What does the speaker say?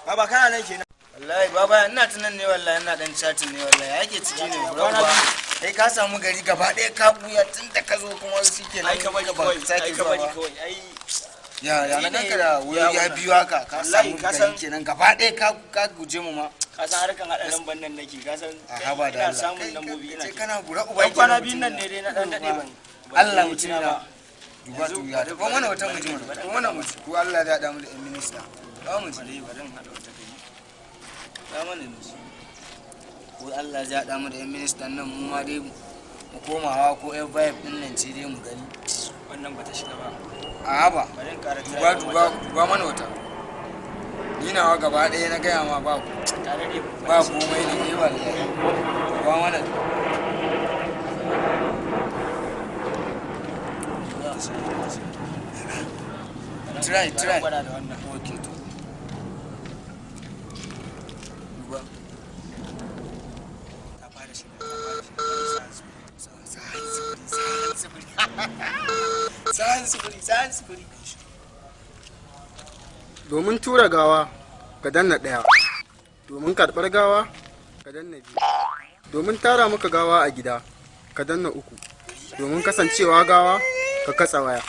Baba kana nan kenan. Wallahi baba ina tunan ne wallahi ina dan chatting ne wallahi yake ciki ne bro. Kai ka samu gari gaba ɗaya ka buya tun da ka zo kuma shikenan. Ai ka bari kawai, ai ka bari kawai. Ai ya na kanka da wuri ya biyo haka ka samu gari kenan gaba ɗaya ka guje mu ma. Ka san harkan hada lamban nan nake, ka san haba da Allah. samun lambobi ina. Sai kana gura uba kenan. Kwana biyun nan ne dai na dan dade ban. Allah mutum na duba tuya. Ko mana wata mutum. Ko mana mutum. Ko Allah ya da mu da minista. Ba mu ji. Barin hada wata kai. Zamanin musu ko Allah ya haɗa mu da 'yan ministan nan mu ma dai mu komawa ko 'yan vibe ɗin nan ce dai mu gani wannan bata shiga ba a ba barin ƙara duba mana wata ni nawa gaba ɗaya na gaya ma ba komai ne ne wallahi duba mana try okay to sahani. Domin tura gawa ka danna 1, domin karɓar gawa ka danna 2, domin tara maka gawa a gida ka danna 3, domin kasancewa gawa ka katsa waya.